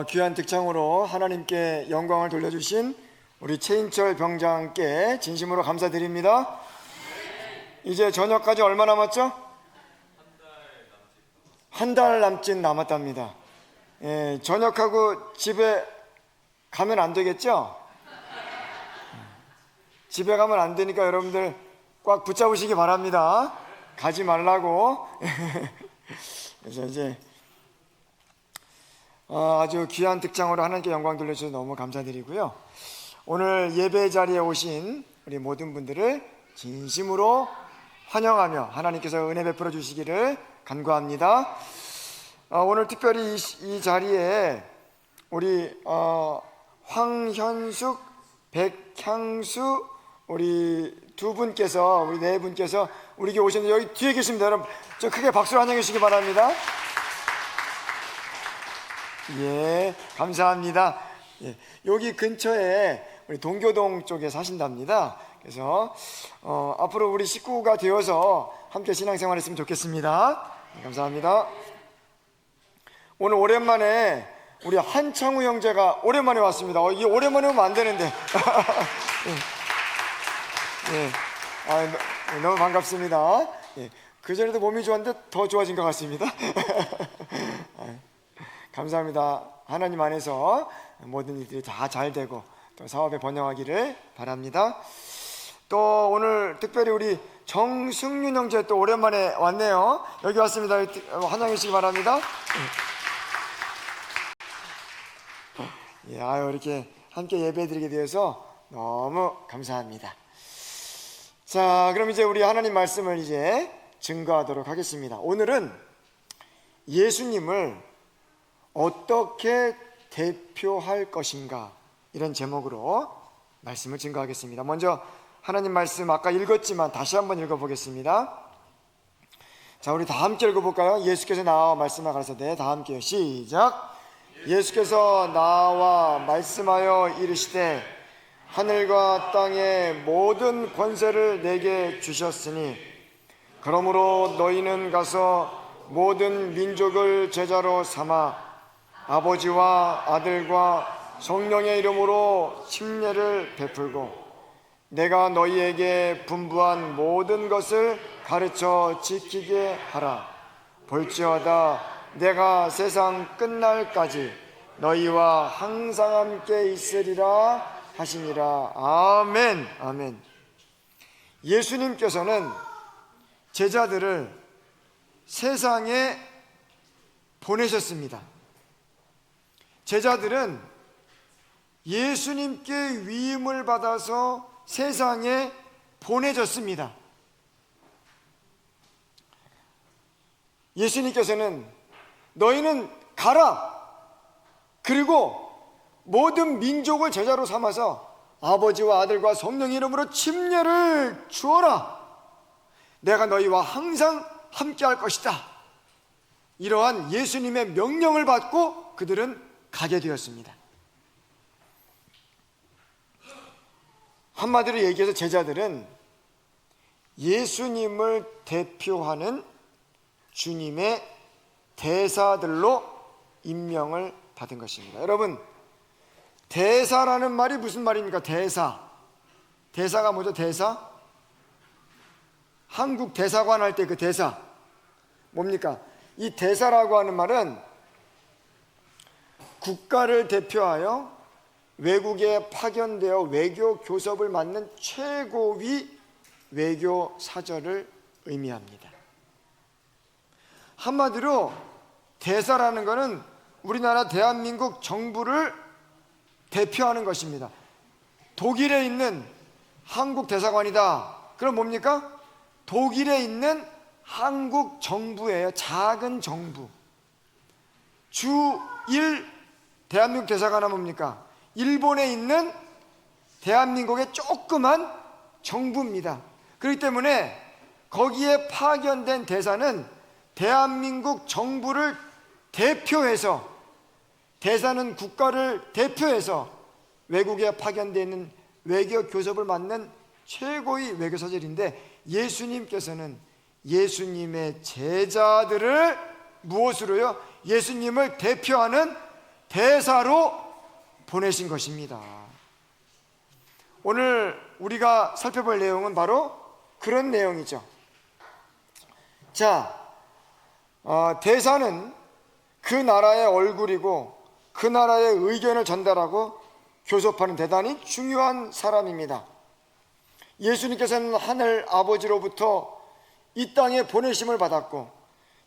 귀한 득창으로 하나님께 영광을 돌려주신 우리 최인철 병장께 진심으로 감사드립니다. 이제 저녁까지 얼마 남았죠? 한 달 남짓 남았답니다. 저녁하고 집에 가면 안 되겠죠? 집에 가면 안 되니까 여러분들 꽉 붙잡으시기 바랍니다. 가지 말라고. 그래서 이제 아주 귀한 득장으로 하나님께 영광 돌려주셔서 너무 감사드리고요. 오늘 예배 자리에 오신 우리 모든 분들을 진심으로 환영하며 하나님께서 은혜 베풀어 주시기를 간구합니다. 오늘 특별히 이 자리에 우리 황현숙, 백향수 우리 두 분께서, 우리 네 분께서 우리에게 오셨는데 여기 뒤에 계십니다. 여러분 저 크게 박수로 환영해 주시기 바랍니다. 예, 감사합니다. 예, 여기 근처에 우리 동교동 쪽에 사신답니다. 그래서 앞으로 우리 식구가 되어서 함께 신앙생활 했으면 좋겠습니다. 네, 감사합니다. 오늘 오랜만에 우리 한창우 형제가 오랜만에 왔습니다. 이게 오랜만에 오면 안 되는데. 예, 너무 반갑습니다. 예, 그전에도 몸이 좋았는데 더 좋아진 것 같습니다. 감사합니다. 하나님 안에서 모든 일들이 다 잘 되고 또 사업에 번영하기를 바랍니다. 또 오늘 특별히 우리 정승윤 형제 또 오랜만에 왔네요. 여기 왔습니다. 환영해 주시기 바랍니다. 예, 이렇게 함께 예배드리게 되어서 너무 감사합니다. 자, 그럼 이제 우리 하나님 말씀을 이제 증거하도록 하겠습니다. 오늘은 예수님을 어떻게 대표할 것인가, 이런 제목으로 말씀을 증거하겠습니다. 먼저 하나님 말씀 아까 읽었지만 다시 한번 읽어보겠습니다. 자, 우리 다 함께 읽어볼까요? 예수께서 나와 말씀하 가라사대. 다 함께요. 시작. 예수께서 나와 말씀하여 이르시되 하늘과 땅의 모든 권세를 내게 주셨으니 그러므로 너희는 가서 모든 민족을 제자로 삼아 아버지와 아들과 성령의 이름으로 침례를 베풀고 내가 너희에게 분부한 모든 것을 가르쳐 지키게 하라. 볼지어다 내가 세상 끝날까지 너희와 항상 함께 있으리라 하시니라. 아멘. 아멘. 예수님께서는 제자들을 세상에 보내셨습니다. 제자들은 예수님께 위임을 받아서 세상에 보내졌습니다. 예수님께서는 너희는 가라. 그리고 모든 민족을 제자로 삼아서 아버지와 아들과 성령의 이름으로 침례를 주어라. 내가 너희와 항상 함께 할 것이다. 이러한 예수님의 명령을 받고 그들은 가게 되었습니다. 한마디로 얘기해서 제자들은 예수님을 대표하는 주님의 대사들로 임명을 받은 것입니다. 여러분, 대사라는 말이 무슨 말입니까? 대사가 뭐죠? 대사? 한국 대사관 할 때 그 대사 뭡니까? 이 대사라고 하는 말은 국가를 대표하여 외국에 파견되어 외교 교섭을 맡는 최고위 외교 사절을 의미합니다. 한마디로 대사라는 것은 우리나라 대한민국 정부를 대표하는 것입니다. 독일에 있는 한국 대사관이다. 그럼 뭡니까? 독일에 있는 한국 정부예요. 작은 정부. 주1 대한민국 대사관은 뭡니까? 일본에 있는 대한민국의 조그만 정부입니다. 그렇기 때문에 거기에 파견된 대사는 대한민국 정부를 대표해서, 대사는 국가를 대표해서 외국에 파견되어 있는 외교 교섭을 맡는 최고의 외교사절인데, 예수님께서는 예수님의 제자들을 무엇으로요? 예수님을 대표하는 대사로 보내신 것입니다. 오늘 우리가 살펴볼 내용은 바로 그런 내용이죠. 자, 대사는 그 나라의 얼굴이고 그 나라의 의견을 전달하고 교섭하는 대단히 중요한 사람입니다. 예수님께서는 하늘 아버지로부터 이 땅에 보내심을 받았고,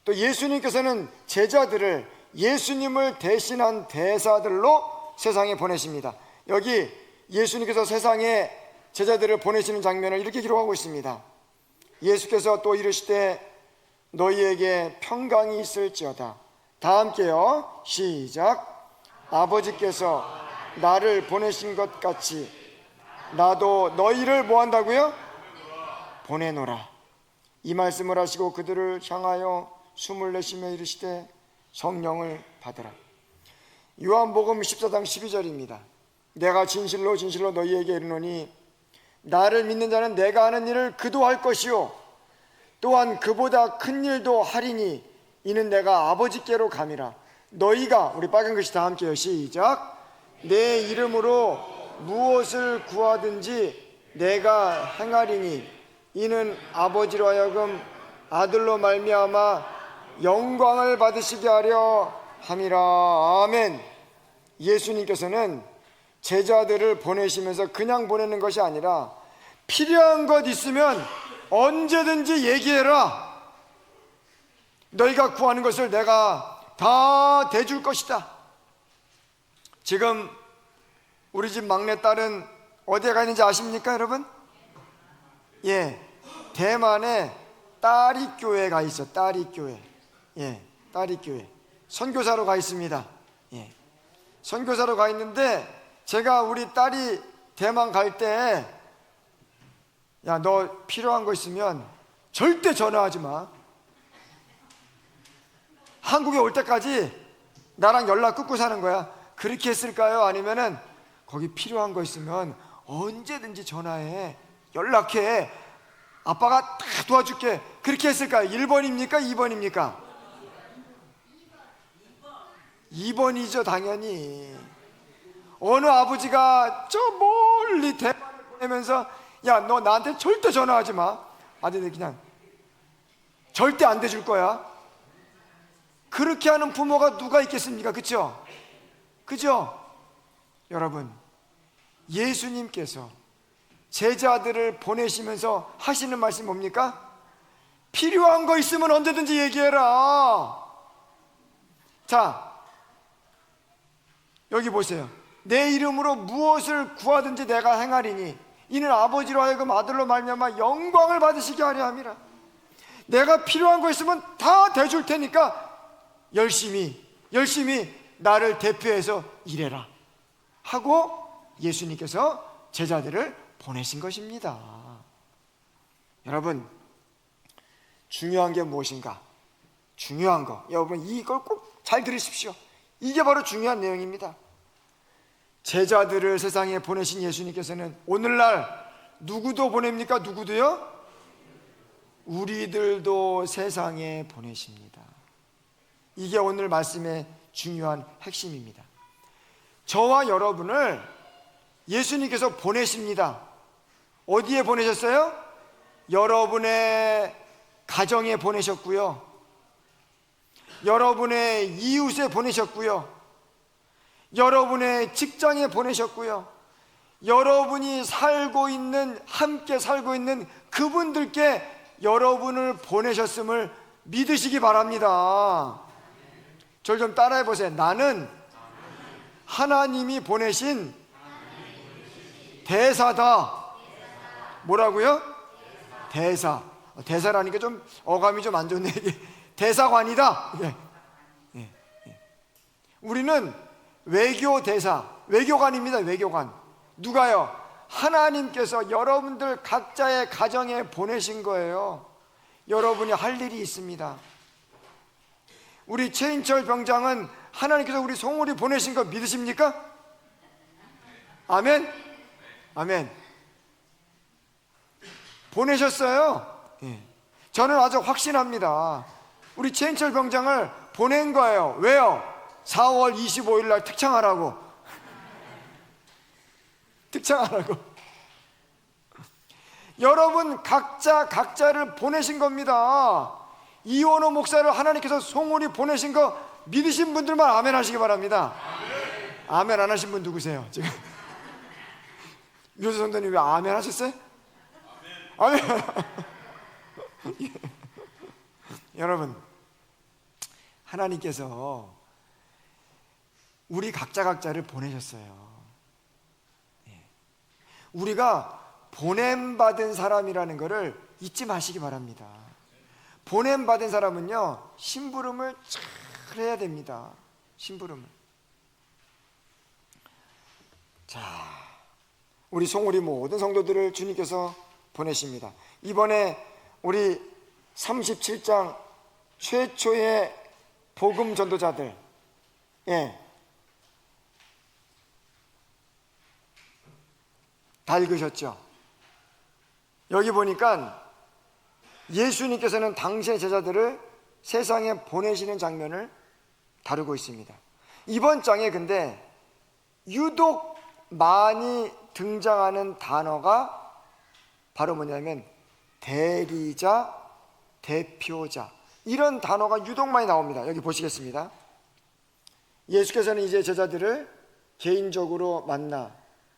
또 예수님께서는 제자들을 예수님을 대신한 대사들로 세상에 보내십니다. 여기 예수님께서 세상에 제자들을 보내시는 장면을 이렇게 기록하고 있습니다. 예수께서 또 이르시되 너희에게 평강이 있을지어다. 다 함께요. 시작. 아버지께서 나를 보내신 것 같이 나도 너희를 뭐 한다고요? 보내노라. 이 말씀을 하시고 그들을 향하여 숨을 내쉬며 이르시되 성령을 받으라. 요한복음 14장 12절입니다. 내가 진실로 진실로 너희에게 이르노니 나를 믿는 자는 내가 하는 일을 그도 할 것이요 또한 그보다 큰 일도 하리니 이는 내가 아버지께로 감이라. 너희가, 우리 빨간 글씨 다 함께요. 시작. 내 이름으로 무엇을 구하든지 내가 행하리니 이는 아버지로 하여금 아들로 말미암아 영광을 받으시게 하려 함이라. 아멘. 예수님께서는 제자들을 보내시면서 그냥 보내는 것이 아니라 필요한 것 있으면 언제든지 얘기해라. 너희가 구하는 것을 내가 다 대줄 것이다. 지금 우리 집 막내딸은 어디에 가 있는지 아십니까, 여러분? 예, 대만에 따리교회 가 있어. 따리교회. 예, 따리교회. 선교사로 가 있습니다. 예, 선교사로 가 있는데 제가 우리 딸이 대만 갈 때 야, 너 필요한 거 있으면 절대 전화하지 마. 한국에 올 때까지 나랑 연락 끊고 사는 거야. 그렇게 했을까요? 아니면은 거기 필요한 거 있으면 언제든지 전화해, 연락해, 아빠가 다 도와줄게. 그렇게 했을까요? 1번입니까? 2번입니까? 2번이죠, 당연히. 어느 아버지가 저 멀리 대만을 보내면서 야, 너 나한테 절대 전화하지 마. 아들들 그냥 절대 안 대줄 거야. 그렇게 하는 부모가 누가 있겠습니까? 그죠? 그죠? 여러분, 예수님께서 제자들을 보내시면서 하시는 말씀 뭡니까? 필요한 거 있으면 언제든지 얘기해라. 자, 여기 보세요. 내 이름으로 무엇을 구하든지 내가 행하리니 이는 아버지로 하여금 아들로 말미암아 영광을 받으시게 하려 함이라. 내가 필요한 거 있으면 다 대줄 테니까 열심히 나를 대표해서 일해라 하고 예수님께서 제자들을 보내신 것입니다. 여러분, 중요한 게 무엇인가? 중요한 거, 여러분 이걸 꼭 잘 들으십시오. 이게 바로 중요한 내용입니다. 제자들을 세상에 보내신 예수님께서는 오늘날 누구도 보냅니까? 누구도요? 우리들도 세상에 보내십니다. 이게 오늘 말씀의 중요한 핵심입니다. 저와 여러분을 예수님께서 보내십니다. 어디에 보내셨어요? 여러분의 가정에 보내셨고요, 여러분의 이웃에 보내셨고요, 여러분의 직장에 보내셨고요, 여러분이 함께 살고 있는 그분들께 여러분을 보내셨음을 믿으시기 바랍니다. 저를 좀 따라해 보세요. 나는 하나님이 보내신 대사다. 뭐라고요? 대사. 대사라니까 좀 어감이 좀 안 좋네. 대사관이다. 우리는 외교대사, 외교관입니다. 외교관. 누가요? 하나님께서 여러분들 각자의 가정에 보내신 거예요. 여러분이 할 일이 있습니다. 우리 최인철 병장은 하나님께서 우리 송울이 보내신 거 믿으십니까? 아멘? 아멘. 보내셨어요. 저는 아주 확신합니다. 우리 최인철 병장을 보낸 거예요. 왜요? 4월 25일 날 특창하라고. 특창하라고. 여러분 각자를 보내신 겁니다. 이원호 목사를 하나님께서 송울이 보내신 거 믿으신 분들만 아멘 하시기 바랍니다. 아멘 안 하신 분 누구세요? 지금 유효수 성도님 왜 아멘 하셨어요? 아멘. 여러분, 하나님께서 우리 각자를 보내셨어요. 우리가 보냄받은 사람이라는 것을 잊지 마시기 바랍니다. 보냄받은 사람은요, 심부름을 잘 해야 됩니다. 심부름을. 자, 우리 송우리 모든 성도들을 주님께서 보내십니다. 이번에 우리 37장 최초의 복음 전도자들, 다 읽으셨죠? 여기 보니까 예수님께서는 당신의 제자들을 세상에 보내시는 장면을 다루고 있습니다. 이번 장에 근데 유독 많이 등장하는 단어가 바로 뭐냐면 대리자, 대표자, 이런 단어가 유독 많이 나옵니다. 여기 보시겠습니다. 예수께서는 이제 제자들을 개인적으로 만나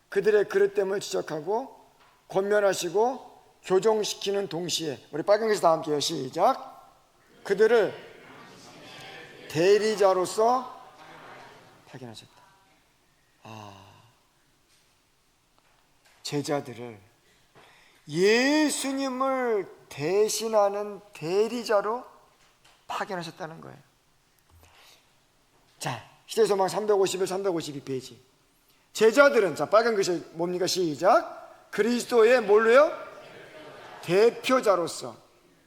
그들의 그릇됨을 지적하고 권면하시고 교정시키는 동시에, 우리 빨간 글씨 다 함께요. 시작. 그들을 대리자로서 파견하셨다. 제자들을 예수님을 대신하는 대리자로 파견하셨다는 거예요. 자, 시대소망 351, 352페이지. 제자들은, 자, 빨간 글씨 뭡니까? 시작. 그리스도의 뭘로요? 대표자로서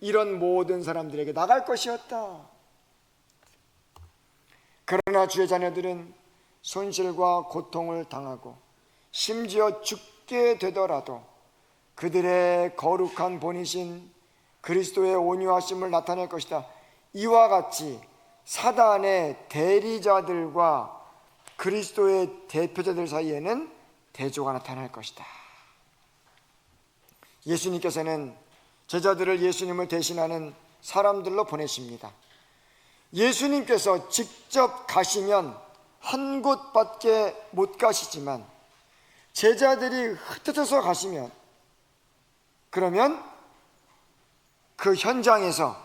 이런 모든 사람들에게 나갈 것이었다. 그러나 주의 자녀들은 손실과 고통을 당하고 심지어 죽게 되더라도 그들의 거룩한 본이신 그리스도의 온유하심을 나타낼 것이다. 이와 같이 사단의 대리자들과 그리스도의 대표자들 사이에는 대조가 나타날 것이다. 예수님께서는 제자들을 예수님을 대신하는 사람들로 보내십니다. 예수님께서 직접 가시면 한 곳밖에 못 가시지만 제자들이 흩어져서 가시면, 그러면 그 현장에서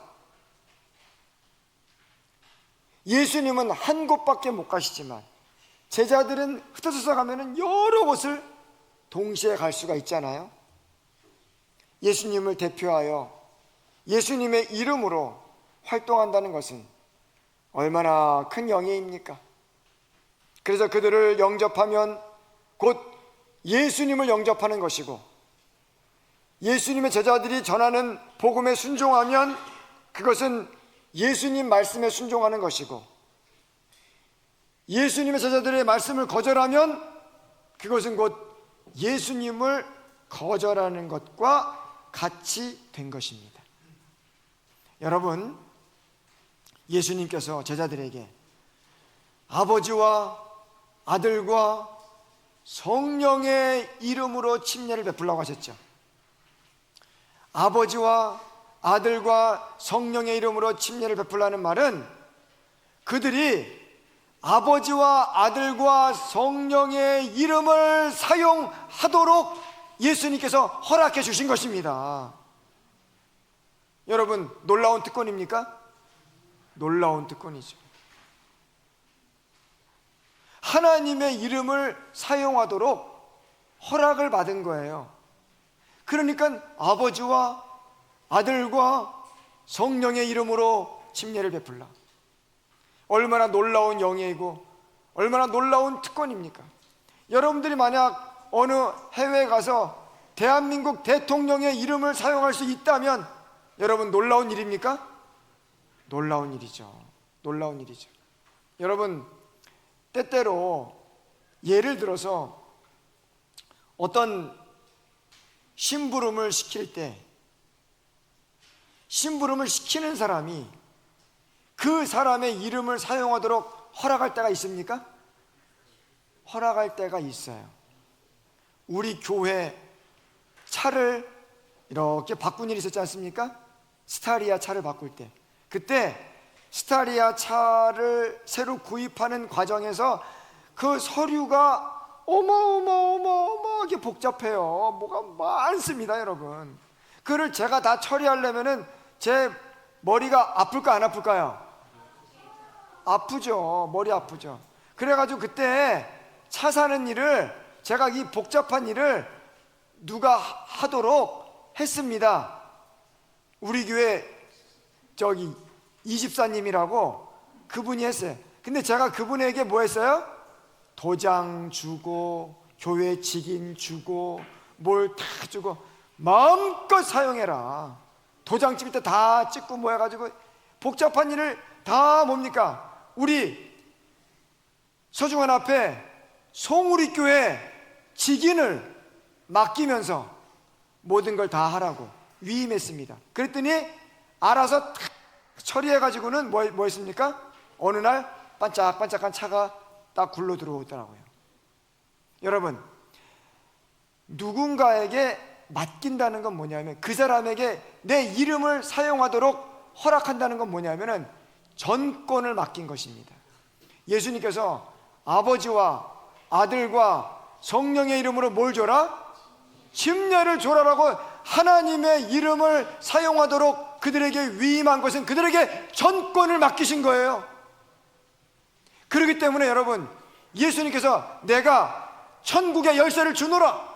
예수님은 한 곳밖에 못 가시지만 제자들은 흩어져서 가면은 여러 곳을 동시에 갈 수가 있잖아요. 예수님을 대표하여 예수님의 이름으로 활동한다는 것은 얼마나 큰 영예입니까? 그래서 그들을 영접하면 곧 예수님을 영접하는 것이고, 예수님의 제자들이 전하는 복음에 순종하면 그것은 예수님 말씀에 순종하는 것이고, 예수님의 제자들의 말씀을 거절하면 그것은 곧 예수님을 거절하는 것과 같이 된 것입니다. 여러분, 예수님께서 제자들에게 아버지와 아들과 성령의 이름으로 침례를 베풀라고 하셨죠. 아버지와 아들과 성령의 이름으로 침례를 베풀라는 말은 그들이 아버지와 아들과 성령의 이름을 사용하도록 예수님께서 허락해 주신 것입니다. 여러분, 놀라운 특권입니까? 놀라운 특권이죠. 하나님의 이름을 사용하도록 허락을 받은 거예요. 그러니까 아버지와 아들과 성령의 이름으로 침례를 베풀라. 얼마나 놀라운 영예이고 얼마나 놀라운 특권입니까? 여러분들이 만약 어느 해외에 가서 대한민국 대통령의 이름을 사용할 수 있다면 여러분, 놀라운 일입니까? 놀라운 일이죠. 놀라운 일이죠. 여러분, 때때로 예를 들어서 어떤 심부름을 시킬 때 심부름을 시키는 사람이 그 사람의 이름을 사용하도록 허락할 때가 있습니까? 허락할 때가 있어요. 우리 교회 차를 이렇게 바꾼 일이 있었지 않습니까? 스타리아 차를 바꿀 때, 그때 스타리아 차를 새로 구입하는 과정에서 그 서류가 어마어마하게 복잡해요. 뭐가 많습니다, 여러분. 그걸 제가 다 처리하려면은 제 머리가 아플까 안 아플까요? 아프죠. 머리 아프죠. 그래가지고 그때 차 사는 일을, 제가 이 복잡한 일을 누가 하도록 했습니다. 우리 교회 저기 이집사님이라고 그분이 했어요. 근데 제가 그분에게 뭐 했어요? 도장 주고 교회 직인 주고 뭘 다 주고 마음껏 사용해라. 도장 찍을 때 다 찍고 뭐 해가지고 복잡한 일을 다 뭡니까? 우리 서중환 앞에 송우리 교회 직인을 맡기면서 모든 걸 다 하라고 위임했습니다. 그랬더니 알아서 탁 처리해가지고는 뭐 했습니까? 어느 날 반짝반짝한 차가 딱 굴러 들어오더라고요. 여러분, 누군가에게 맡긴다는 건 뭐냐면, 그 사람에게 내 이름을 사용하도록 허락한다는 건 뭐냐면은 전권을 맡긴 것입니다. 예수님께서 아버지와 아들과 성령의 이름으로 뭘 줘라? 침례를 줘라라고 하나님의 이름을 사용하도록 그들에게 위임한 것은 그들에게 전권을 맡기신 거예요. 그렇기 때문에 여러분, 예수님께서 내가 천국의 열쇠를 주노라,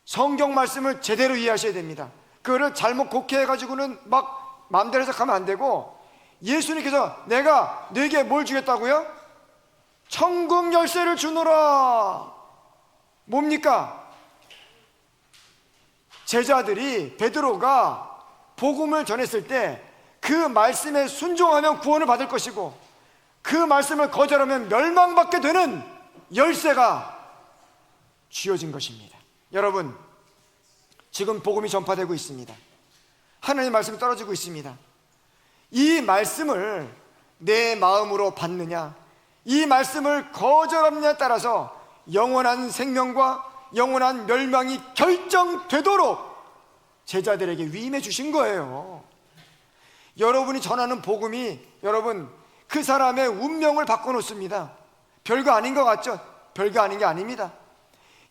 성경 말씀을 제대로 이해하셔야 됩니다. 그거를 잘못 곡해해가지고는 막 마음대로 해석하면 안 되고, 예수님께서 내가 너에게 뭘 주겠다고요? 천국 열쇠를 주노라. 뭡니까? 제자들이, 베드로가 복음을 전했을 때 그 말씀에 순종하면 구원을 받을 것이고, 그 말씀을 거절하면 멸망받게 되는 열쇠가 쥐어진 것입니다. 여러분, 지금 복음이 전파되고 있습니다. 하나님의 말씀이 떨어지고 있습니다. 이 말씀을 내 마음으로 받느냐, 이 말씀을 거절하느냐에 따라서 영원한 생명과 영원한 멸망이 결정되도록 제자들에게 위임해 주신 거예요. 여러분이 전하는 복음이 여러분 그 사람의 운명을 바꿔놓습니다. 별거 아닌 것 같죠? 별거 아닌 게 아닙니다.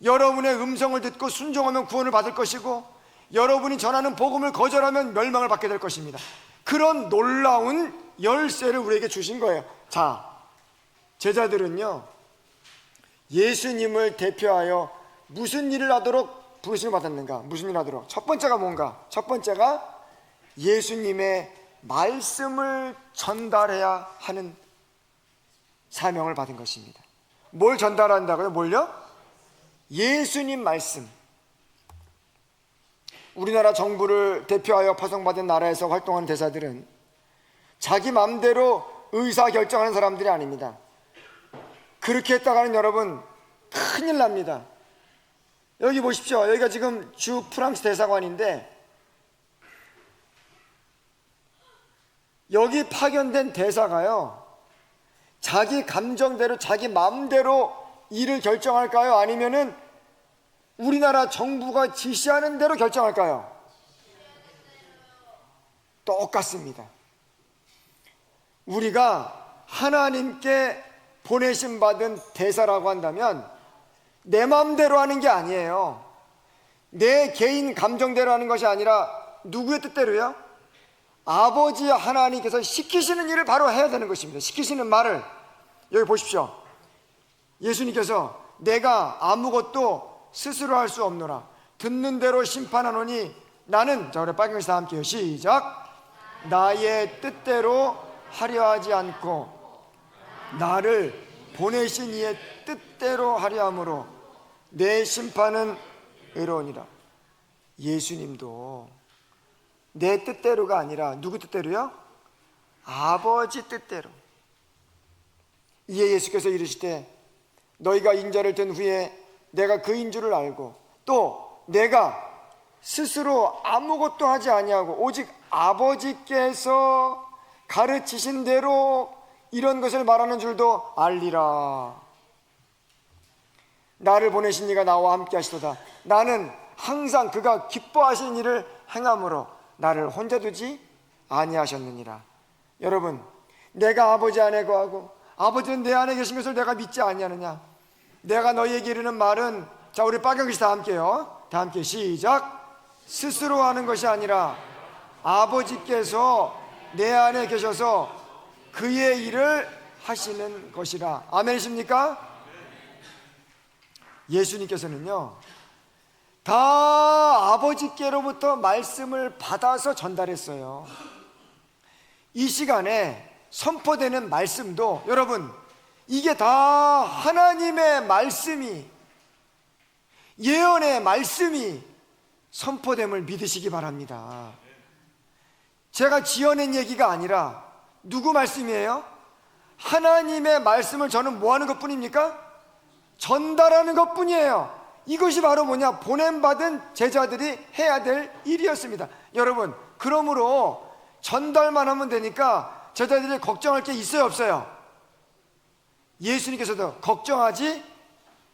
여러분의 음성을 듣고 순종하면 구원을 받을 것이고, 여러분이 전하는 복음을 거절하면 멸망을 받게 될 것입니다. 그런 놀라운 열쇠를 우리에게 주신 거예요. 자, 제자들은요, 예수님을 대표하여 무슨 일을 하도록 부르심을 받았는가? 무슨 일을 하도록? 첫 번째가 뭔가? 첫 번째가 예수님의 말씀을 전달해야 하는 사명을 받은 것입니다. 뭘 전달한다고요? 뭘요? 예수님 말씀. 우리나라 정부를 대표하여 파송받은 나라에서 활동하는 대사들은 자기 마음대로 의사결정하는 사람들이 아닙니다. 그렇게 했다가는 여러분 큰일 납니다. 여기 보십시오. 여기가 지금 주 프랑스 대사관인데, 여기 파견된 대사가요, 자기 감정대로 자기 마음대로 일을 결정할까요? 아니면은 우리나라 정부가 지시하는 대로 결정할까요? 똑같습니다. 우리가 하나님께 보내심 받은 대사라고 한다면 내 마음대로 하는 게 아니에요. 내 개인 감정대로 하는 것이 아니라 누구의 뜻대로요? 아버지 하나님께서 시키시는 일을 바로 해야 되는 것입니다. 시키시는 말을, 여기 보십시오. 예수님께서 내가 아무것도 스스로 할 수 없노라, 듣는 대로 심판하노니 나는, 자 우리 빨간글씨 다 함께요. 시작. 나의 뜻대로 하려 하지 않고 나를 보내신 이의 뜻대로 하려 함으로 내 심판은 의로우니라. 예수님도 내 뜻대로가 아니라 누구 뜻대로요? 아버지 뜻대로. 이에 예수께서 이르시되 너희가 인자를 든 후에 내가 그인 줄을 알고 또 내가 스스로 아무것도 하지 아니하고 오직 아버지께서 가르치신 대로 이런 것을 말하는 줄도 알리라. 나를 보내신 이가 나와 함께 하시도다. 나는 항상 그가 기뻐하시는 일을 행함으로 나를 혼자 두지 아니하셨느니라. 여러분, 내가 아버지 안에 거하고 아버지는 내 안에 계신 것을 내가 믿지 아니하느냐. 내가 너희에게 이르는 말은, 자, 우리 빨간글씨 다 함께요. 다 함께 시작. 스스로 하는 것이 아니라 아버지께서 내 안에 계셔서 그의 일을 하시는 것이라. 아멘이십니까? 예수님께서는요, 다 아버지께로부터 말씀을 받아서 전달했어요. 이 시간에 선포되는 말씀도 여러분, 이게 다 하나님의 말씀이, 예언의 말씀이 선포됨을 믿으시기 바랍니다. 제가 지어낸 얘기가 아니라 누구 말씀이에요? 하나님의 말씀을 저는 뭐 하는 것 뿐입니까? 전달하는 것 뿐이에요. 이것이 바로 뭐냐? 보냄받은 제자들이 해야 될 일이었습니다. 여러분, 그러므로 전달만 하면 되니까 제자들이 걱정할 게 있어요, 없어요? 예수님께서도 걱정하지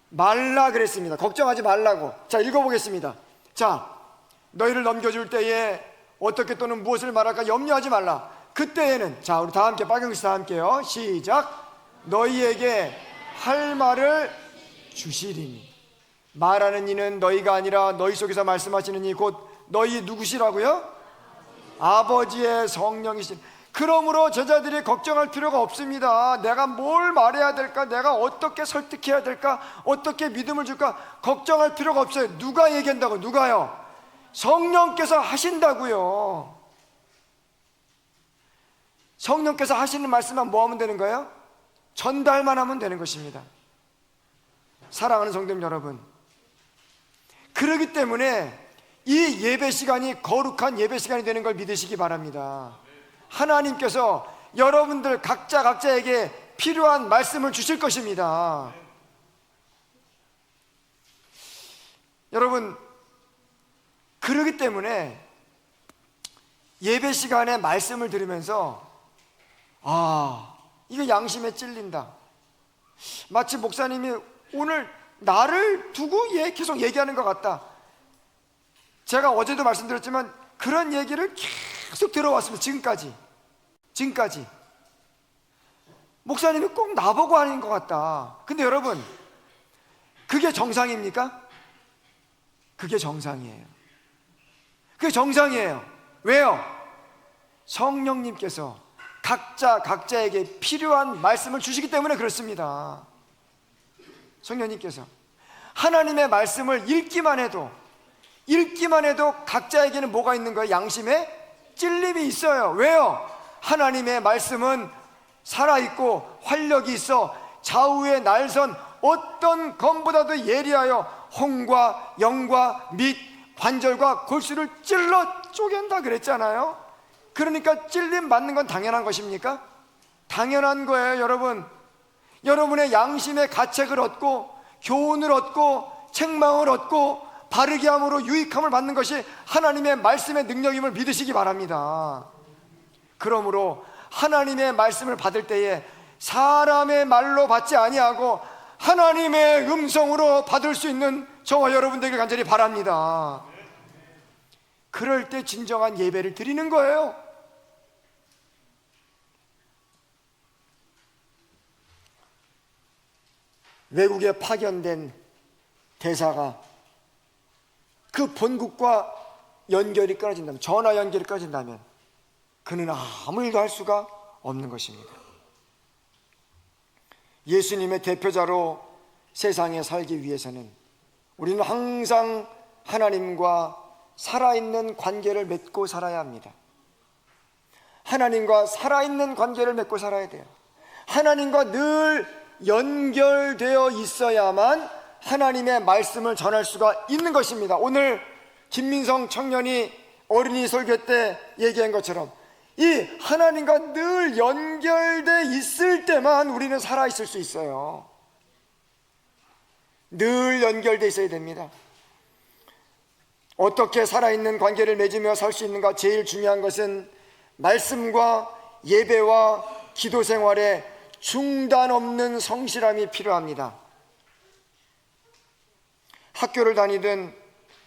말라 그랬습니다. 걱정하지 말라고. 자, 읽어보겠습니다. 자, 너희를 넘겨줄 때에 어떻게 또는 무엇을 말할까 염려하지 말라. 그때에는, 자, 우리 다 함께 빨간 글씨 다 함께요. 시작. 너희에게 할 말을 주시리니. 말하는 이는 너희가 아니라 너희 속에서 말씀하시는 이 곧 너희 누구시라고요? 아버지의 성령이신. 그러므로 제자들이 걱정할 필요가 없습니다. 내가 뭘 말해야 될까? 내가 어떻게 설득해야 될까? 어떻게 믿음을 줄까? 걱정할 필요가 없어요. 누가 얘기한다고? 누가요? 성령께서 하신다고요. 성령께서 하시는 말씀만 뭐 하면 되는 거예요? 전달만 하면 되는 것입니다. 사랑하는 성도님 여러분, 그렇기 때문에 이 예배 시간이 거룩한 예배 시간이 되는 걸 믿으시기 바랍니다. 하나님께서 여러분들 각자에게 필요한 말씀을 주실 것입니다. 여러분, 그렇기 때문에 예배 시간에 말씀을 들으면서 이거 양심에 찔린다. 마치 목사님이 오늘 나를 두고 계속 얘기하는 것 같다. 제가 어제도 말씀드렸지만 그런 얘기를 계속 들어왔습니다. 지금까지 목사님이 꼭 나보고 하는 것 같다. 근데 여러분, 그게 정상입니까? 그게 정상이에요. 그게 정상이에요. 왜요? 성령님께서 각자에게 필요한 말씀을 주시기 때문에 그렇습니다. 성령님께서 하나님의 말씀을 읽기만 해도 각자에게는 뭐가 있는 거예요? 양심에 찔림이 있어요. 왜요? 하나님의 말씀은 살아있고 활력이 있어 좌우의 날선 어떤 검보다도 예리하여 홍과 영과 및 관절과 골수를 찔러 쪼갠다 그랬잖아요. 그러니까 찔림 받는 건 당연한 것입니까? 당연한 거예요. 여러분, 여러분의 양심의 가책을 얻고 교훈을 얻고 책망을 얻고 바르게 함으로 유익함을 받는 것이 하나님의 말씀의 능력임을 믿으시기 바랍니다. 그러므로 하나님의 말씀을 받을 때에 사람의 말로 받지 아니하고 하나님의 음성으로 받을 수 있는 저와 여러분들에게 간절히 바랍니다. 그럴 때 진정한 예배를 드리는 거예요. 외국에 파견된 대사가 그 본국과 연결이 끊어진다면, 전화 연결이 끊어진다면 그는 아무 일도 할 수가 없는 것입니다. 예수님의 대표자로 세상에 살기 위해서는 우리는 항상 하나님과 살아있는 관계를 맺고 살아야 합니다. 하나님과 살아있는 관계를 맺고 살아야 돼요. 하나님과 늘 연결되어 있어야만 하나님의 말씀을 전할 수가 있는 것입니다. 오늘 김민성 청년이 어린이 설교 때 얘기한 것처럼 이 하나님과 늘 연결돼 있을 때만 우리는 살아있을 수 있어요. 늘 연결돼 있어야 됩니다. 어떻게 살아있는 관계를 맺으며 살 수 있는가? 제일 중요한 것은 말씀과 예배와 기도 생활에 중단 없는 성실함이 필요합니다. 학교를 다니든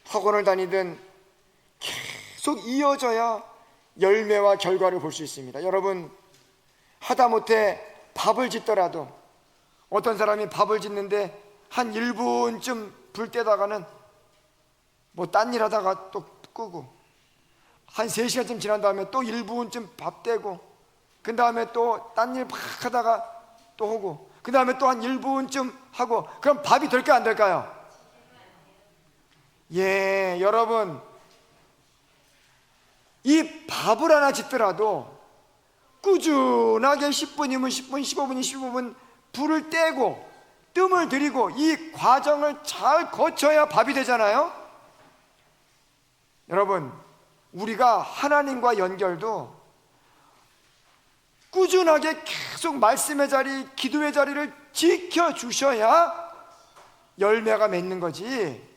학원을 다니든 계속 이어져야 열매와 결과를 볼 수 있습니다. 여러분, 하다못해 밥을 짓더라도 어떤 사람이 밥을 짓는데 한 1분쯤 불 떼다가는 뭐 딴 일 하다가 또 끄고, 한 3시간쯤 지난 다음에 또 1분쯤 밥 떼고, 그 다음에 또 딴 일 막 하다가 또 하고, 그 다음에 또 한 1분쯤 하고, 그럼 밥이 될까요 안 될까요? 예, 여러분, 이 밥을 하나 짓더라도 꾸준하게 10분이면 10분, 15분이면 15분 불을 떼고 뜸을 들이고 이 과정을 잘 거쳐야 밥이 되잖아요. 여러분, 우리가 하나님과 연결도 꾸준하게 계속 말씀의 자리, 기도의 자리를 지켜주셔야 열매가 맺는 거지,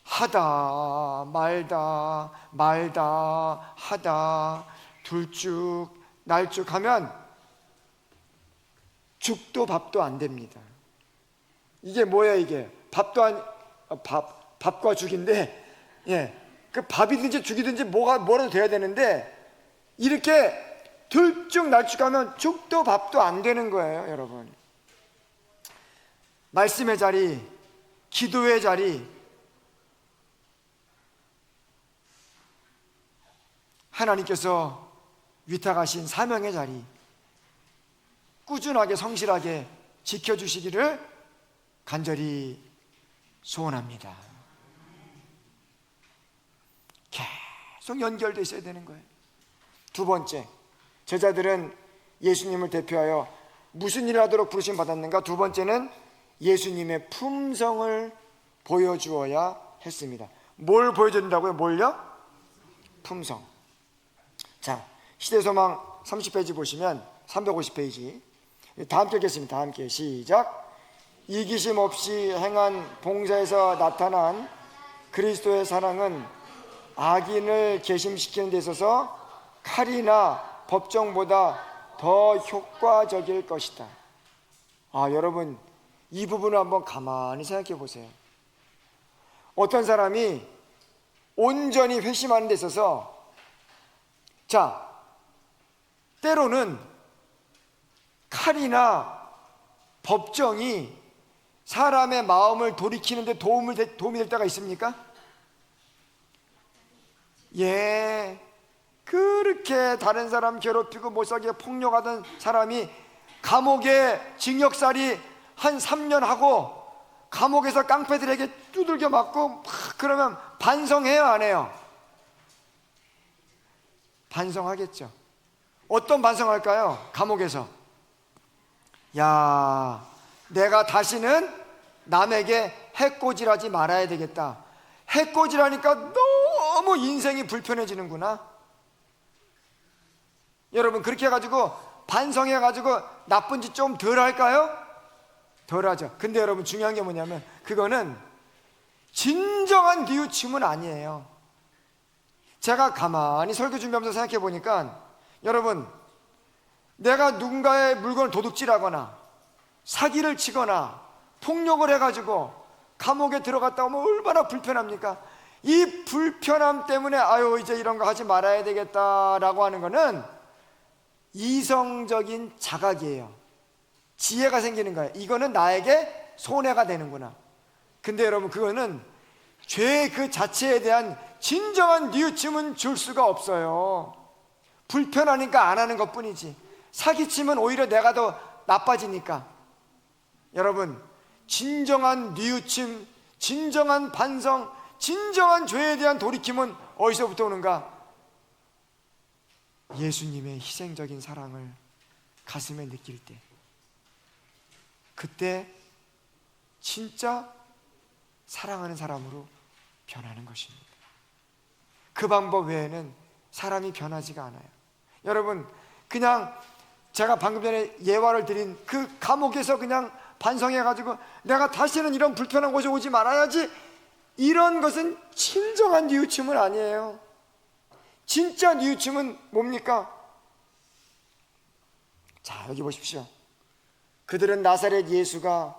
하다 말다 말다 하다 둘쭉 날쭉 하면 죽도 밥도 안 됩니다. 이게 뭐야, 이게 밥도 밥과 죽인데, 예, 그 밥이든지 죽이든지 뭐라도 돼야 되는데 이렇게 들쭉 날쭉하면 죽도 밥도 안 되는 거예요. 여러분, 말씀의 자리, 기도의 자리, 하나님께서 위탁하신 사명의 자리 꾸준하게 성실하게 지켜주시기를 간절히 소원합니다. 계속 연결되어 있어야 되는 거예요. 두 번째, 제자들은 예수님을 대표하여 무슨 일을 하도록 부르심 받았는가? 두 번째는 예수님의 품성을 보여주어야 했습니다. 뭘 보여준다고요? 뭘요? 품성. 자, 시대소망 30페이지 보시면 350페이지 다 함께 읽겠습니다. 다 함께 시작. 이기심 없이 행한 봉사에서 나타난 그리스도의 사랑은 악인을 계심시키는 데 있어서 칼이나 법정보다 더 효과적일 것이다. 여러분, 이 부분을 한번 가만히 생각해 보세요. 어떤 사람이 온전히 회심하는 데 있어서, 자, 때로는 칼이나 법정이 사람의 마음을 돌이키는 데 도움이 될 때가 있습니까? 예, 그렇게 다른 사람 괴롭히고 못살게 폭력하던 사람이 감옥에 징역살이 한 3년 하고 감옥에서 깡패들에게 두들겨 맞고 막 그러면 반성해요, 안 해요? 반성하겠죠. 어떤 반성할까요? 감옥에서, 야, 내가 다시는 남에게 해코지하지 말아야 되겠다. 해코지하니까 너무 인생이 불편해지는구나. 여러분, 그렇게 해가지고 반성해가지고 나쁜 짓 좀 덜 할까요? 덜 하죠. 근데 여러분, 중요한 게 뭐냐면 그거는 진정한 뉘우침은 아니에요. 제가 가만히 설교 준비하면서 생각해 보니까, 여러분, 내가 누군가의 물건을 도둑질하거나 사기를 치거나 폭력을 해가지고 감옥에 들어갔다 오면 얼마나 불편합니까? 이 불편함 때문에 이제 이런 거 하지 말아야 되겠다라고 하는 거는 이성적인 자각이에요. 지혜가 생기는 거예요. 이거는 나에게 손해가 되는구나. 근데 여러분, 그거는 죄 그 자체에 대한 진정한 뉘우침은 줄 수가 없어요. 불편하니까 안 하는 것 뿐이지. 사기치면 오히려 내가 더 나빠지니까. 여러분, 진정한 뉘우침, 진정한 반성, 진정한 죄에 대한 돌이킴은 어디서부터 오는가? 예수님의 희생적인 사랑을 가슴에 느낄 때, 그때 진짜 사랑하는 사람으로 변하는 것입니다. 그 방법 외에는 사람이 변하지가 않아요. 여러분, 그냥 제가 방금 전에 예화를 드린 그 감옥에서 그냥 반성해가지고 내가 다시는 이런 불편한 곳에 오지 말아야지, 이런 것은 진정한 뉘우침은 아니에요. 진짜 뉘우침은 뭡니까? 자, 여기 보십시오. 그들은 나사렛 예수가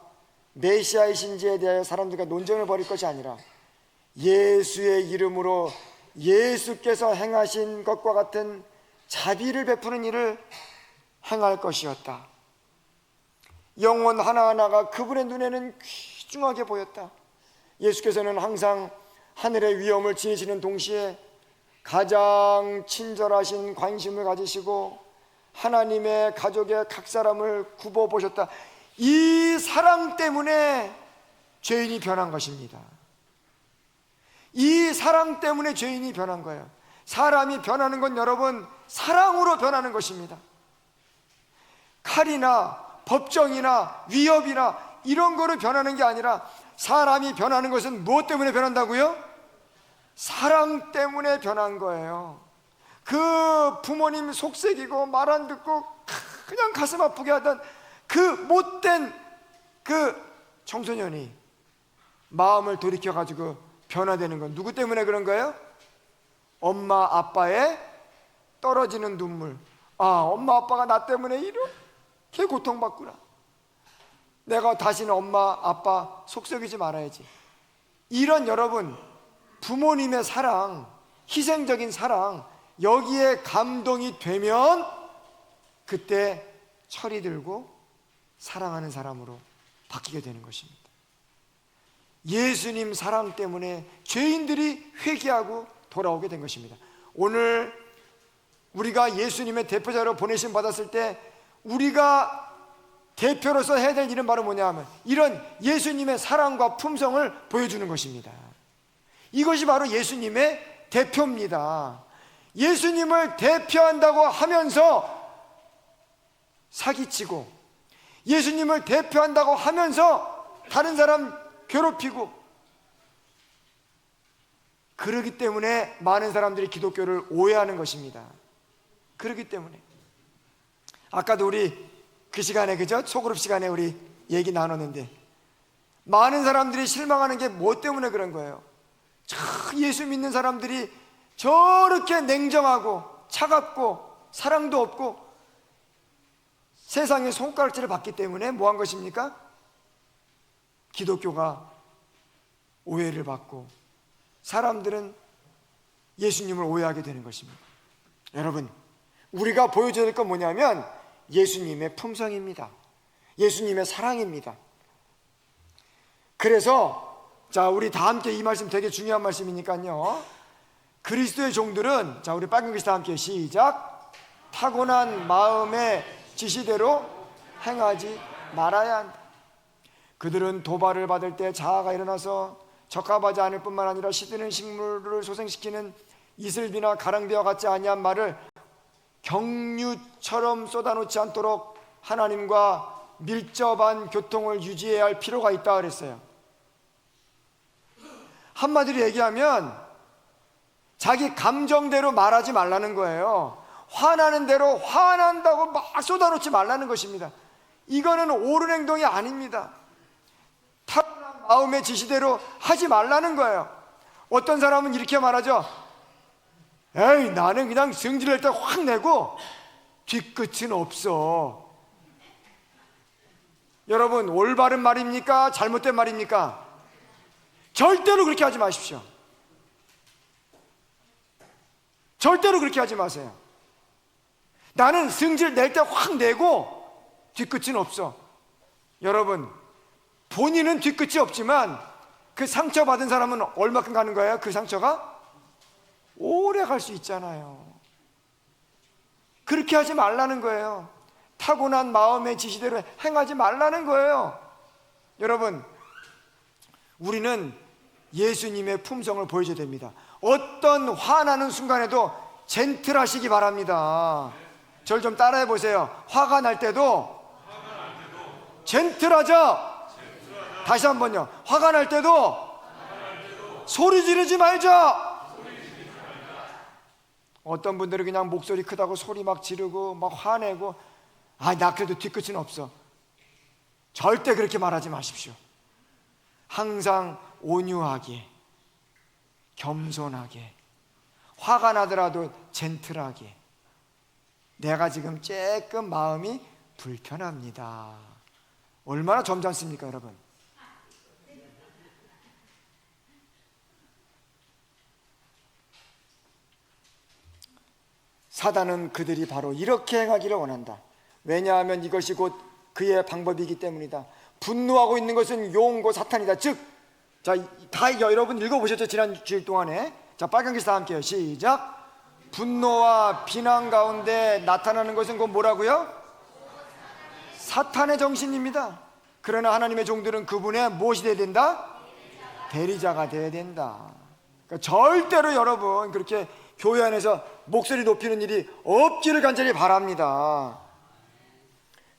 메시아이신지에 대하여 사람들과 논쟁을 벌일 것이 아니라 예수의 이름으로 예수께서 행하신 것과 같은 자비를 베푸는 일을 행할 것이었다. 영혼 하나하나가 그분의 눈에는 귀중하게 보였다. 예수께서는 항상 하늘의 위엄을 지니시는 동시에 가장 친절하신 관심을 가지시고 하나님의 가족의 각 사람을 굽어보셨다. 이 사랑 때문에 죄인이 변한 것입니다. 이 사랑 때문에 죄인이 변한 거예요. 사람이 변하는 건 여러분 사랑으로 변하는 것입니다. 칼이나 법정이나 위협이나 이런 거로 변하는 게 아니라 사람이 변하는 것은 무엇 때문에 변한다고요? 사랑 때문에 변한 거예요. 그 부모님 속색이고 말 안 듣고 그냥 가슴 아프게 하던 그 못된 그 청소년이 마음을 돌이켜가지고 변화되는 건 누구 때문에 그런 거예요? 엄마 아빠의 떨어지는 눈물. 아, 엄마 아빠가 나 때문에 이렇게 고통받구나. 내가 다시는 엄마 아빠 속썩이지 말아야지. 이런 여러분 부모님의 사랑, 희생적인 사랑, 여기에 감동이 되면 그때 철이 들고 사랑하는 사람으로 바뀌게 되는 것입니다. 예수님 사랑 때문에 죄인들이 회개하고 돌아오게 된 것입니다. 오늘 우리가 예수님의 대표자로 보내심 받았을 때 우리가 대표로서 해야 될 일은 바로 뭐냐 하면 이런 예수님의 사랑과 품성을 보여주는 것입니다. 이것이 바로 예수님의 대표입니다. 예수님을 대표한다고 하면서 사기치고 예수님을 대표한다고 하면서 다른 사람 괴롭히고 그러기 때문에 많은 사람들이 기독교를 오해하는 것입니다. 그러기 때문에 아까도 우리 그 시간에 그죠? 소그룹 시간에 우리 얘기 나눴는데 많은 사람들이 실망하는 게 뭐 때문에 그런 거예요? 예수 믿는 사람들이 저렇게 냉정하고 차갑고 사랑도 없고 세상의 손가락질을 받기 때문에 뭐 한 것입니까? 기독교가 오해를 받고 사람들은 예수님을 오해하게 되는 것입니다. 여러분, 우리가 보여줘야 될 건 뭐냐면 예수님의 품성입니다. 예수님의 사랑입니다. 그래서 자, 우리 다 함께 이 말씀 되게 중요한 말씀이니까요. 그리스도의 종들은 자, 우리 빨간 글씨 다 함께 시작. 타고난 마음의 지시대로 행하지 말아야 한다. 그들은 도발을 받을 때 자아가 일어나서 적합하지 않을 뿐만 아니라 시드는 식물을 소생시키는 이슬비나 가랑비와 같지 아니한 말을 경류처럼 쏟아놓지 않도록 하나님과 밀접한 교통을 유지해야 할 필요가 있다 그랬어요. 한마디로 얘기하면 자기 감정대로 말하지 말라는 거예요. 화나는 대로 화난다고 막 쏟아놓지 말라는 것입니다. 이거는 옳은 행동이 아닙니다. 타고난 마음의 지시대로 하지 말라는 거예요. 어떤 사람은 이렇게 말하죠. 에이, 나는 그냥 성질낼 때 확 내고 뒤끝은 없어. 여러분, 올바른 말입니까? 잘못된 말입니까? 절대로 그렇게 하지 마십시오. 절대로 그렇게 하지 마세요. 나는 성질 낼 때 확 내고 뒤끝은 없어. 여러분, 본인은 뒤끝이 없지만 그 상처받은 사람은 얼마큼 가는 거예요? 그 상처가 오래 갈 수 있잖아요. 그렇게 하지 말라는 거예요. 타고난 마음의 지시대로 행하지 말라는 거예요. 여러분, 우리는 예수님의 품성을 보여줘야 됩니다. 어떤 화나는 순간에도 젠틀하시기 바랍니다. 저를 좀 따라해 보세요. 화가 날 때도 젠틀하자. 다시 한번요. 화가 날 때도 소리 지르지 말자. 어떤 분들은 그냥 목소리 크다고 소리 막 지르고 막 화내고 나 그래도 뒤끝은 없어. 절대 그렇게 말하지 마십시오. 항상 온유하게, 겸손하게, 화가 나더라도 젠틀하게, 내가 지금 조금 마음이 불편합니다. 얼마나 점잖습니까, 여러분? 사단은 그들이 바로 이렇게 행하기를 원한다. 왜냐하면 이것이 곧 그의 방법이기 때문이다. 분노하고 있는 것은 용고 사탄이다. 즉, 자, 다 여러분 읽어보셨죠? 지난 주일 동안에. 자, 빨간 글씨 다 함께요. 시작. 분노와 비난 가운데 나타나는 것은 곧 뭐라고요? 사탄의 정신입니다. 그러나 하나님의 종들은 그분의 무엇이 되어야 된다? 대리자가 되어야 된다. 그러니까 절대로 여러분 그렇게 교회 안에서 목소리 높이는 일이 없기를 간절히 바랍니다.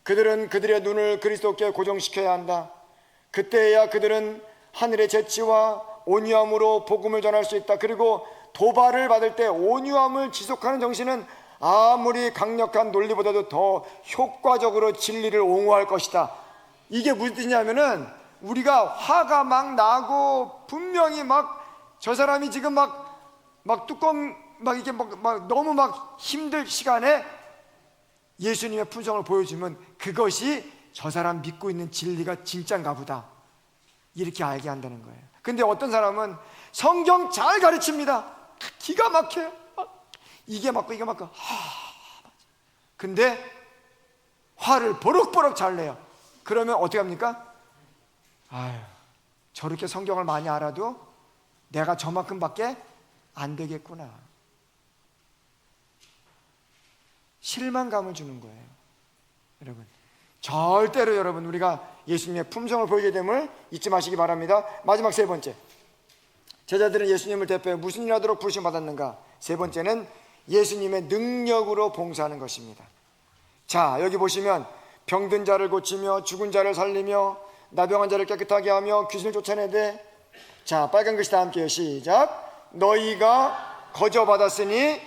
그들은 그들의 눈을 그리스도께 고정시켜야 한다. 그때야 그들은 하늘의 재치와 온유함으로 복음을 전할 수 있다. 그리고 도발을 받을 때 온유함을 지속하는 정신은 아무리 강력한 논리보다도 더 효과적으로 진리를 옹호할 것이다. 이게 무슨 뜻이냐면은 우리가 화가 막 나고 분명히 막 저 사람이 지금 막 뚜껑 막 이게 막 너무 막 힘들 시간에 예수님의 품성을 보여주면 그것이 저 사람 믿고 있는 진리가 진짠가 보다, 이렇게 알게 한다는 거예요. 근데 어떤 사람은 성경 잘 가르칩니다. 기가 막혀요. 이게 맞고 이게 맞고. 근데 화를 버럭버럭 잘 내요. 그러면 어떻게 합니까? 아유, 저렇게 성경을 많이 알아도 내가 저만큼밖에 안 되겠구나. 실망감을 주는 거예요. 여러분, 절대로 여러분 우리가 예수님의 품성을 보여줘야 됨을 잊지 마시기 바랍니다. 마지막 세 번째, 제자들은 예수님을 대표해 무슨 일 하도록 부르심 받았는가? 세 번째는 예수님의 능력으로 봉사하는 것입니다. 자, 여기 보시면 병든 자를 고치며 죽은 자를 살리며 나병한 자를 깨끗하게 하며 귀신을 쫓아내되, 자, 빨간 글씨 다 함께요. 시작. 너희가 거저받았으니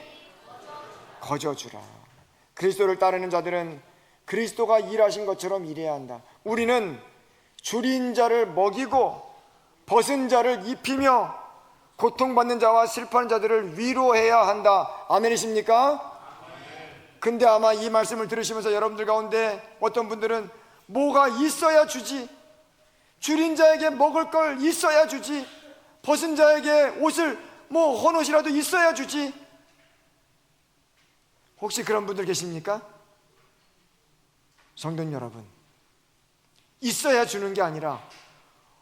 거저주라. 그리스도를 따르는 자들은 그리스도가 일하신 것처럼 일해야 한다. 우리는 줄인 자를 먹이고 벗은 자를 입히며 고통받는 자와 슬퍼하는 자들을 위로해야 한다. 아멘이십니까? 근데 아마 이 말씀을 들으시면서 여러분들 가운데 어떤 분들은 뭐가 있어야 주지, 줄인 자에게 먹을 걸 있어야 주지, 벗은 자에게 옷을 헌옷이라도 있어야 주지. 혹시 그런 분들 계십니까? 성도 여러분, 있어야 주는 게 아니라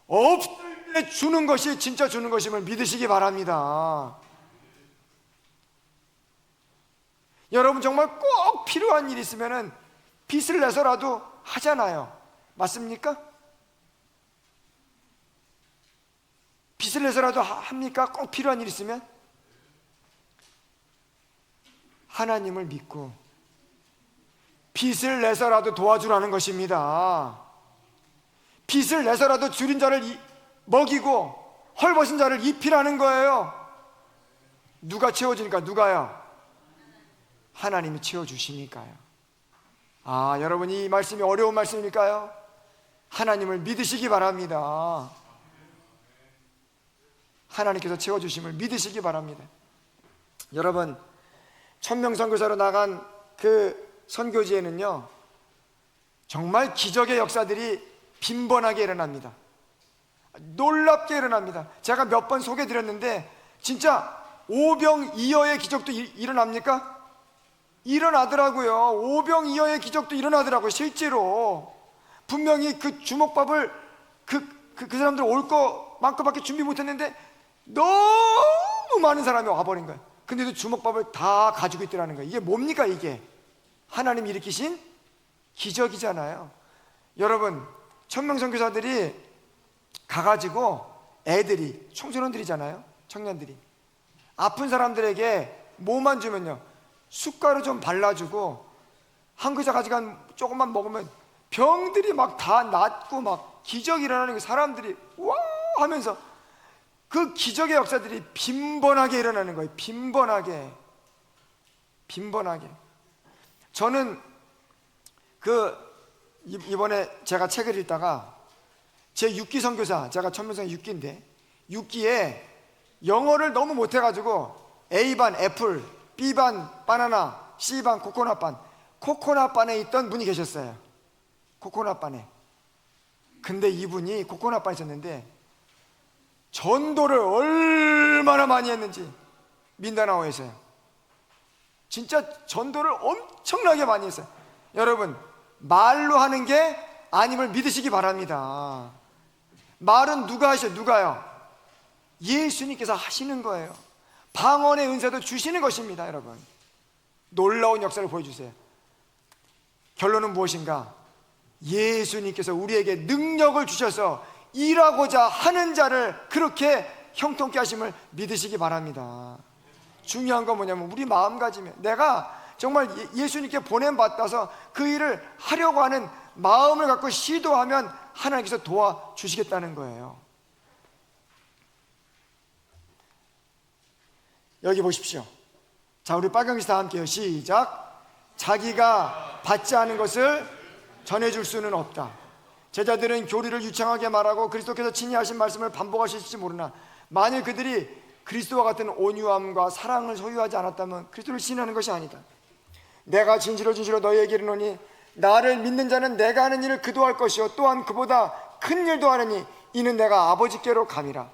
없을 때 주는 것이 진짜 주는 것임을 믿으시기 바랍니다. 여러분 정말 꼭 필요한 일이 있으면 빚을 내서라도 하잖아요. 맞습니까? 빚을 내서라도 합니까? 꼭 필요한 일이 있으면? 하나님을 믿고 빚을 내서라도 도와주라는 것입니다. 빚을 내서라도 줄인 자를 먹이고 헐벗은 자를 입히라는 거예요. 누가 채워주니까? 누가요? 하나님이 채워주시니까요. 아, 여러분 이 말씀이 어려운 말씀일까요? 하나님을 믿으시기 바랍니다. 하나님께서 채워주심을 믿으시기 바랍니다. 여러분, 천명선교사로 나간 그 선교지에는요 정말 기적의 역사들이 빈번하게 일어납니다. 놀랍게 일어납니다. 제가 몇 번 소개드렸는데 진짜 오병이어의 기적도 일어납니까? 일어나더라고요. 오병이어의 기적도 일어나더라고요. 실제로 분명히 그 주먹밥을 그 사람들 올 것만큼밖에 준비 못했는데 너무 많은 사람이 와버린 거예요. 근데도 주먹밥을 다 가지고 있더라는 거예요. 이게 뭡니까? 이게 하나님이 일으키신 기적이잖아요. 여러분, 천명선교사들이 가가지고 애들이, 청소년들이잖아요. 청년들이 아픈 사람들에게 뭐만 주면요 숟가루 좀 발라주고 한 그릇 가지고 조금만 먹으면 병들이 막 다 낫고 막 기적이 일어나는 거, 사람들이 와 하면서 그 기적의 역사들이 빈번하게 일어나는 거예요. 빈번하게. 저는 이번에 제가 책을 읽다가 제 6기 선교사, 제가 천명선 6기인데 6기에 영어를 너무 못해가지고 A반 애플, B반 바나나, C반 코코넛반 코코넛반에 있던 분이 계셨어요. 코코넛반에. 근데 이분이 코코넛반에 있었는데 전도를 얼마나 많이 했는지, 민다나오에서요. 진짜 전도를 엄청나게 많이 했어요. 여러분, 말로 하는 게 아님을 믿으시기 바랍니다. 말은 누가 하셔요? 누가요? 예수님께서 하시는 거예요. 방언의 은사도 주시는 것입니다. 여러분, 놀라운 역사를 보여주세요. 결론은 무엇인가? 예수님께서 우리에게 능력을 주셔서 일하고자 하는 자를 그렇게 형통케 하심을 믿으시기 바랍니다. 중요한 건 뭐냐면 우리 마음가짐이에요. 내가 정말 예수님께 보냄받아서 그 일을 하려고 하는 마음을 갖고 시도하면 하나님께서 도와주시겠다는 거예요. 여기 보십시오. 자, 우리 빨간 글씨 다 함께요. 시작. 자기가 받지 않은 것을 전해줄 수는 없다. 제자들은 교리를 유창하게 말하고 그리스도께서 친히 하신 말씀을 반복하실지 모르나 만일 그들이 그리스도와 같은 온유함과 사랑을 소유하지 않았다면 그리스도를 신하는 것이 아니다. 내가 진실로 너희에게 이르노니 나를 믿는 자는 내가 하는 일을 그도 할 것이요 또한 그보다 큰 일도 하느니 이는 내가 아버지께로 감이라.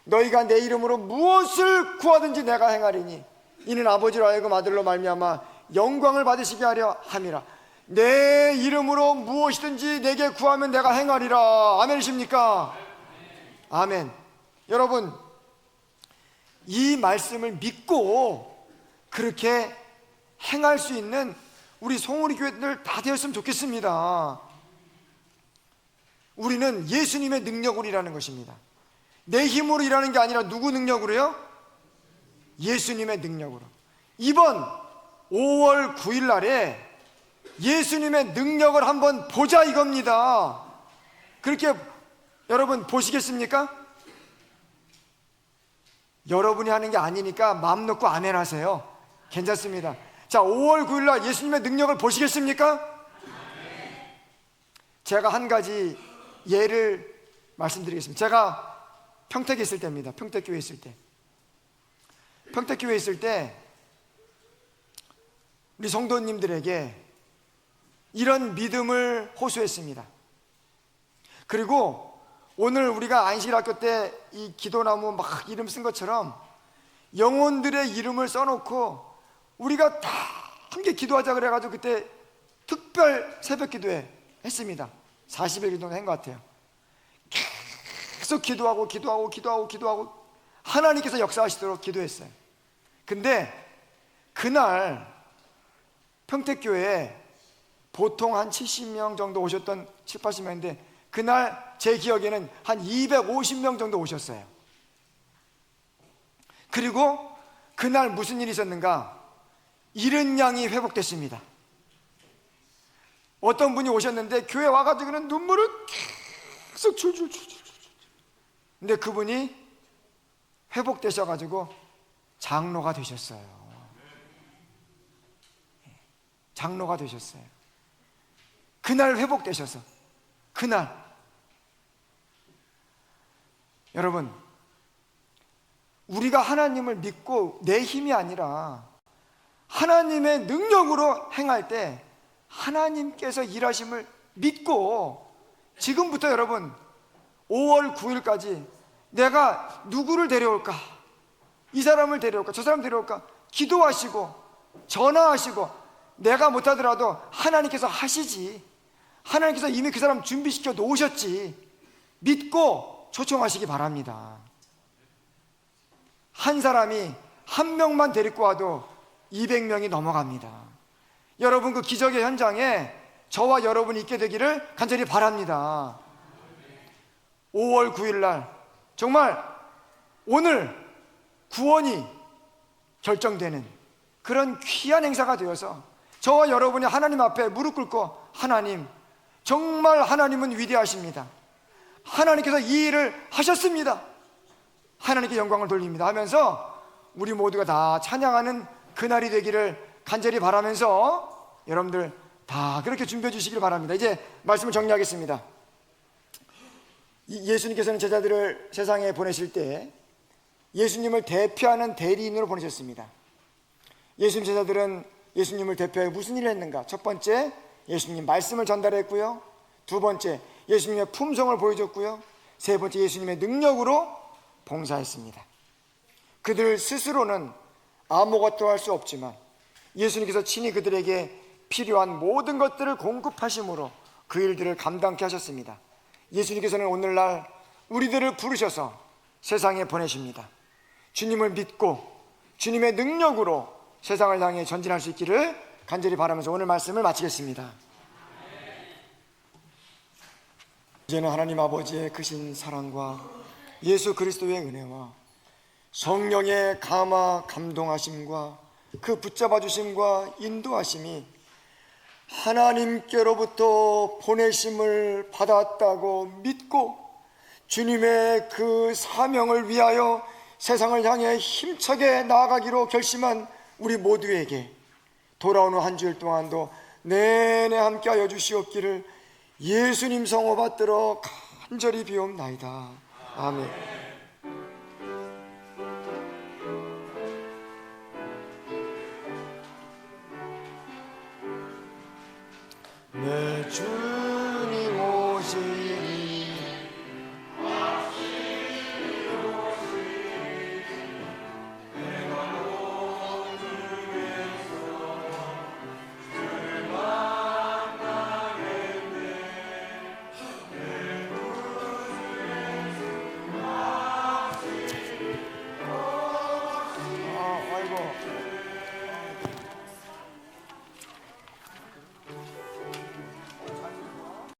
너희가 내 이름으로 무엇을 구하든지 내가 행하리니 이는 아버지로 하여금 아들로 말미암아 영광을 받으시게 하려 함이라. 내 이름으로 무엇이든지 내게 구하면 내가 행하리라. 아멘이십니까? 아멘. 여러분, 이 말씀을 믿고 그렇게 행할 수 있는 우리 송우리 교회들 다 되었으면 좋겠습니다. 우리는 예수님의 능력으로 일하는 것입니다. 내 힘으로 일하는 게 아니라 누구 능력으로요? 예수님의 능력으로. 이번 5월 9일 날에 예수님의 능력을 한번 보자 이겁니다. 그렇게 여러분 보시겠습니까? 여러분이 하는 게 아니니까 마음 놓고 아멘 하세요. 괜찮습니다. 자, 5월 9일 날 예수님의 능력을 보시겠습니까? 제가 한 가지 예를 말씀드리겠습니다. 제가 평택에 있을 때입니다. 평택교회에 있을 때. 평택교회에 있을 때 우리 성도님들에게 이런 믿음을 호소했습니다. 그리고 오늘 우리가 안식일학교 때 이 기도나무 막 이름 쓴 것처럼 영혼들의 이름을 써놓고 우리가 다 함께 기도하자 그래가지고 그때 특별 새벽 기도회 했습니다. 40일 기도는 한 것 같아요. 계속 기도하고 하나님께서 역사하시도록 기도했어요. 근데 그날 평택교회에 보통 한 70명 정도 오셨던 7, 80명인데 그날 제 기억에는 한 250명 정도 오셨어요. 그리고 그날 무슨 일이 있었는가? 잃은 양이 회복됐습니다. 어떤 분이 오셨는데 교회 와가지고는 눈물을 계속 줄줄. 근데 그분이 회복되셔가지고 장로가 되셨어요. 장로가 되셨어요. 그날 회복되셔서. 그날. 여러분, 우리가 하나님을 믿고 내 힘이 아니라 하나님의 능력으로 행할 때 하나님께서 일하심을 믿고 지금부터 여러분 5월 9일까지 내가 누구를 데려올까? 이 사람을 데려올까? 저 사람 데려올까? 기도하시고 전화하시고 내가 못하더라도 하나님께서 하시지. 하나님께서 이미 그 사람 준비시켜 놓으셨지. 믿고 초청하시기 바랍니다. 한 사람이 한 명만 데리고 와도 200명이 넘어갑니다. 여러분, 그 기적의 현장에 저와 여러분이 있게 되기를 간절히 바랍니다. 5월 9일 날 정말 오늘 구원이 결정되는 그런 귀한 행사가 되어서 저와 여러분이 하나님 앞에 무릎 꿇고 하나님, 정말 하나님은 위대하십니다. 하나님께서 이 일을 하셨습니다. 하나님께 영광을 돌립니다 하면서 우리 모두가 다 찬양하는 그날이 되기를 간절히 바라면서 여러분들 다 그렇게 준비해 주시길 바랍니다. 이제 말씀을 정리하겠습니다. 예수님께서는 제자들을 세상에 보내실 때 예수님을 대표하는 대리인으로 보내셨습니다. 예수님 제자들은 예수님을 대표해 무슨 일을 했는가? 첫 번째, 예수님 말씀을 전달했고요. 두 번째, 예수님의 품성을 보여줬고요. 세 번째, 예수님의 능력으로 봉사했습니다. 그들 스스로는 아무것도 할 수 없지만 예수님께서 친히 그들에게 필요한 모든 것들을 공급하심으로 그 일들을 감당케 하셨습니다. 예수님께서는 오늘날 우리들을 부르셔서 세상에 보내십니다. 주님을 믿고 주님의 능력으로 세상을 향해 전진할 수 있기를 간절히 바라면서 오늘 말씀을 마치겠습니다. 이제는 하나님 아버지의 크신 사랑과 예수 그리스도의 은혜와 성령의 감화 감동하심과 그 붙잡아 주심과 인도하심이 하나님께로부터 보내심을 받았다고 믿고 주님의 그 사명을 위하여 세상을 향해 힘차게 나아가기로 결심한 우리 모두에게 돌아오는 한 주일 동안도 내내 함께하여 주시옵기를 예수님 성호 받들어 간절히 비옵나이다. 아멘. 내 주